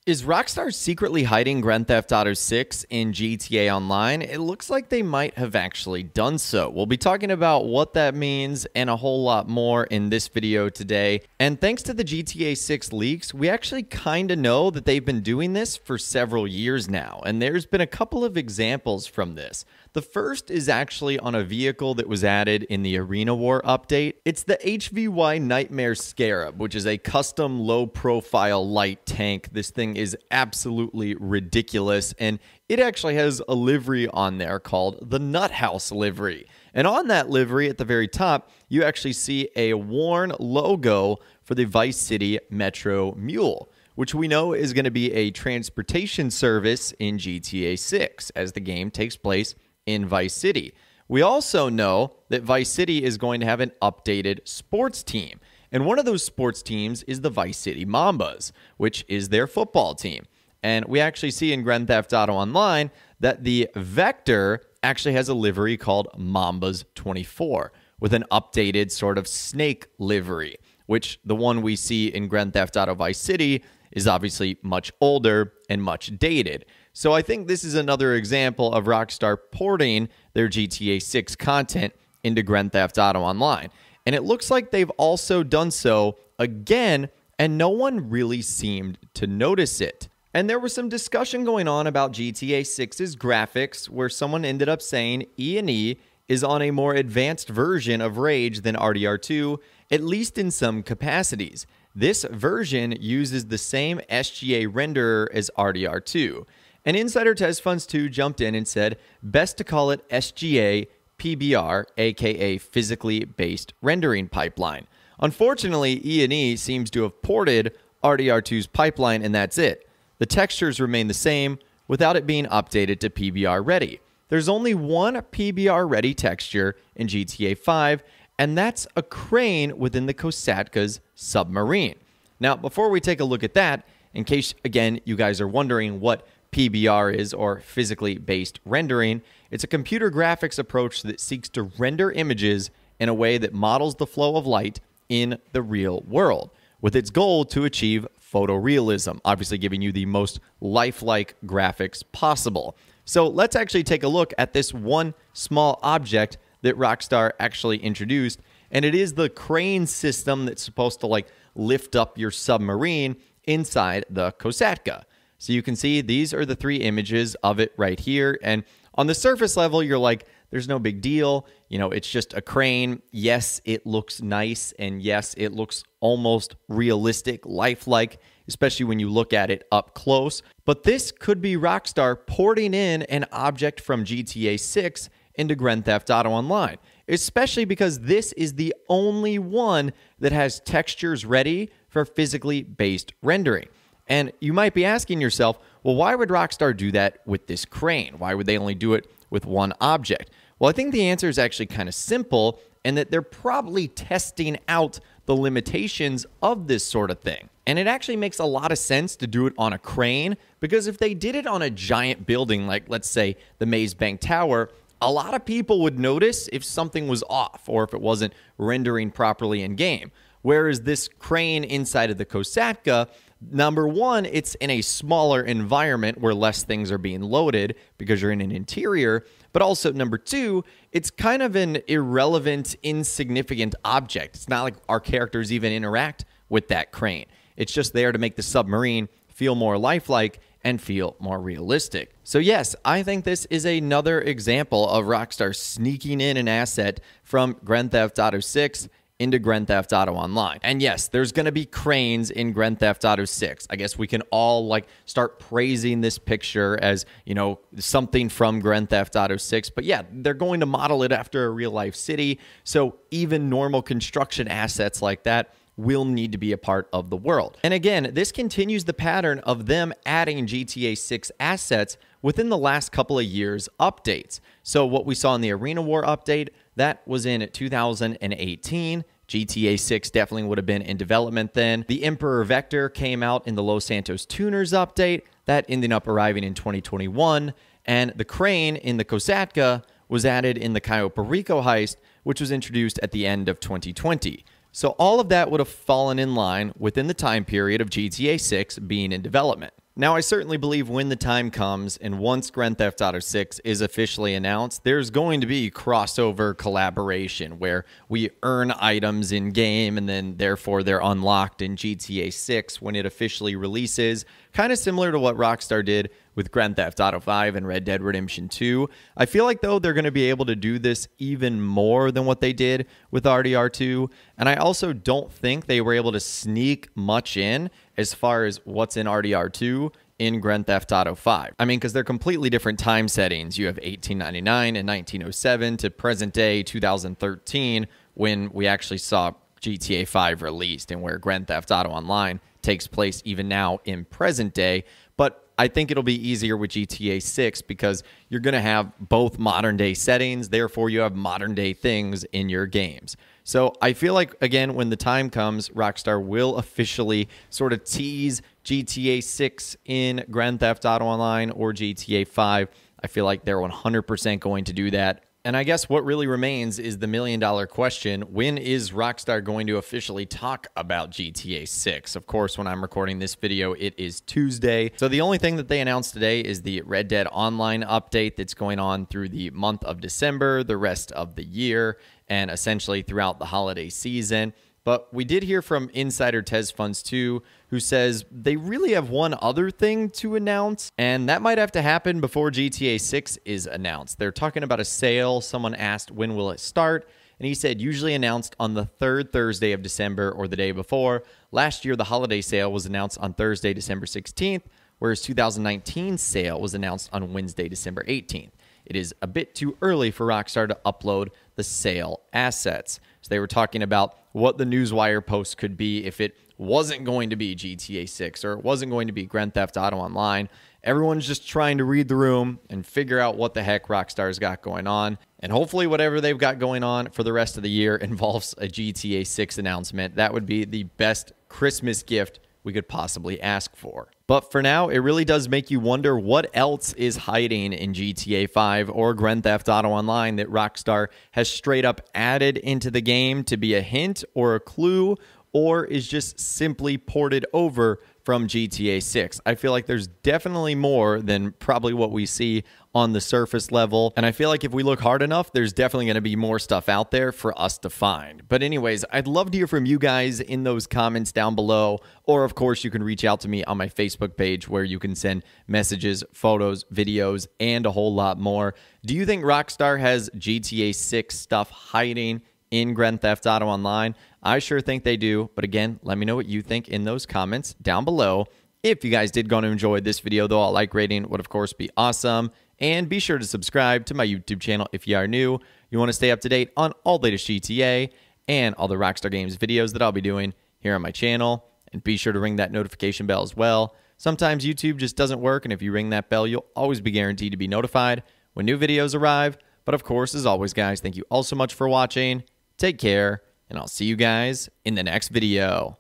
Is Rockstar secretly hiding Grand Theft Auto 6 in GTA Online? It looks like they might have actually done so. We'll be talking about what that means and a whole lot more in this video today. And thanks to the GTA 6 leaks, we actually kind of know that they've been doing this for several years now. And there's been a couple of examples from this. The first is actually on a vehicle that was added in the Arena War update. It's the HVY Nightmare Scarab, which is a custom low-profile light tank. This thing is absolutely ridiculous, and it actually has a livery on there called the Nut House livery. And on that livery at the very top, you actually see a worn logo for the Vice City Metro Mule, which we know is going to be a transportation service in GTA 6 as the game takes place in Vice City. We also know that Vice City is going to have an updated sports team. And one of those sports teams is the Vice City Mambas, which is their football team. And we actually see in Grand Theft Auto Online that the Vector actually has a livery called Mambas 24 with an updated sort of snake livery, which the one we see in Grand Theft Auto Vice City is obviously much older and much dated. So I think this is another example of Rockstar porting their GTA 6 content into Grand Theft Auto Online. And it looks like they've also done so again, and no one really seemed to notice it. And there was some discussion going on about GTA 6's graphics, where someone ended up saying E&E is on a more advanced version of Rage than RDR2, at least in some capacities. This version uses the same SGA renderer as RDR2. And Insider Test Funds 2 jumped in and said, best to call it SGA PBR, aka physically based rendering pipeline. Unfortunately, E&E seems to have ported RDR2's pipeline, and that's it. The textures remain the same without it being updated to PBR ready. There's only one PBR ready texture in GTA 5, and that's a crane within the Kosatka's submarine. Now, before we take a look at that, in case, again, you guys are wondering what PBR is, or physically based rendering, it's a computer graphics approach that seeks to render images in a way that models the flow of light in the real world, with its goal to achieve photorealism, obviously giving you the most lifelike graphics possible. So let's actually take a look at this one small object that Rockstar actually introduced, and it is the crane system that's supposed to lift up your submarine inside the Kosatka. So you can see these are the three images of it right here. And on the surface level, you're like, there's no big deal. You know, it's just a crane. Yes, it looks nice. And yes, it looks almost realistic, lifelike, especially when you look at it up close. But this could be Rockstar porting in an object from GTA 6 into Grand Theft Auto Online, especially because this is the only one that has textures ready for physically based rendering. And you might be asking yourself, well, why would Rockstar do that with this crane? Why would they only do it with one object? Well, I think the answer is actually kind of simple, and that they're probably testing out the limitations of this sort of thing. And it actually makes a lot of sense to do it on a crane, because if they did it on a giant building, like let's say the Maze Bank Tower, a lot of people would notice if something was off or if it wasn't rendering properly in game. Whereas this crane inside of the Kosatka, number one, it's in a smaller environment where less things are being loaded because you're in an interior. But also, number two, it's kind of an irrelevant, insignificant object. It's not like our characters even interact with that crane. It's just there to make the submarine feel more lifelike and feel more realistic. So yes, I think this is another example of Rockstar sneaking in an asset from Grand Theft Auto 6 into Grand Theft Auto Online. And yes, there's going to be cranes in Grand Theft Auto 6. I guess we can all start praising this picture as, you know, something from Grand Theft Auto 6. But yeah, they're going to model it after a real life city. So even normal construction assets like that will need to be a part of the world. And again, this continues the pattern of them adding GTA 6 assets within the last couple of years' updates. So what we saw in the Arena War update, that was in 2018. GTA 6 definitely would have been in development then. The Emperor Vector came out in the Los Santos Tuners update. That ended up arriving in 2021. And the crane in the Kosatka was added in the Cayo Perico heist, which was introduced at the end of 2020. So all of that would have fallen in line within the time period of GTA 6 being in development. Now, I certainly believe when the time comes and once Grand Theft Auto 6 is officially announced, there's going to be crossover collaboration where we earn items in game and then therefore they're unlocked in GTA 6 when it officially releases, kind of similar to what Rockstar did with Grand Theft Auto 5 and Red Dead Redemption 2. I feel like, though, they're going to be able to do this even more than what they did with RDR2, and I also don't think they were able to sneak much in as far as what's in RDR2 in Grand Theft Auto 5. I mean, because they're completely different time settings. You have 1899 and 1907 to present day 2013 when we actually saw GTA 5 released and where Grand Theft Auto Online takes place even now in present day. But I think it'll be easier with GTA 6 because you're going to have both modern day settings. Therefore, you have modern day things in your games. So I feel like, again, when the time comes, Rockstar will officially sort of tease GTA 6 in Grand Theft Auto Online or GTA 5. I feel like they're 100% going to do that. And I guess what really remains is the million-dollar question: when is Rockstar going to officially talk about GTA 6? Of course, when I'm recording this video, it is Tuesday. So the only thing that they announced today is the Red Dead Online update that's going on through the month of December, the rest of the year, and essentially throughout the holiday season. But we did hear from insider Tez Funds 2, who says they really have one other thing to announce, and that might have to happen before GTA 6 is announced. They're talking about a sale. Someone asked, when will it start? And he said, usually announced on the third Thursday of December or the day before. Last year, the holiday sale was announced on Thursday, December 16th, whereas 2019's sale was announced on Wednesday, December 18th. It is a bit too early for Rockstar to upload the sale assets. So they were talking about what the Newswire post could be if it wasn't going to be GTA 6 or it wasn't going to be Grand Theft Auto Online. Everyone's just trying to read the room and figure out what the heck Rockstar's got going on. And hopefully whatever they've got going on for the rest of the year involves a GTA 6 announcement. That would be the best Christmas gift we could possibly ask for. But for now, it really does make you wonder what else is hiding in GTA 5 or Grand Theft Auto Online that Rockstar has straight up added into the game to be a hint or a clue, or is just simply ported over from GTA 6. I feel like there's definitely more than probably what we see on the surface level, and I feel like if we look hard enough, there's definitely going to be more stuff out there for us to find. But anyways, I'd love to hear from you guys in those comments down below, or of course you can reach out to me on my Facebook page where you can send messages, photos, videos, and a whole lot more. Do you think Rockstar has GTA 6 stuff hiding in Grand Theft Auto Online? I sure think they do, but again, let me know what you think in those comments down below. If you guys did go and enjoy this video, though, a like rating would of course be awesome. And be sure to subscribe to my YouTube channel if you are new. You want to stay up to date on all the latest GTA and all the Rockstar Games videos that I'll be doing here on my channel. And be sure to ring that notification bell as well. Sometimes YouTube just doesn't work, and if you ring that bell, you'll always be guaranteed to be notified when new videos arrive. But of course, as always, guys, thank you all so much for watching. Take care, and I'll see you guys in the next video.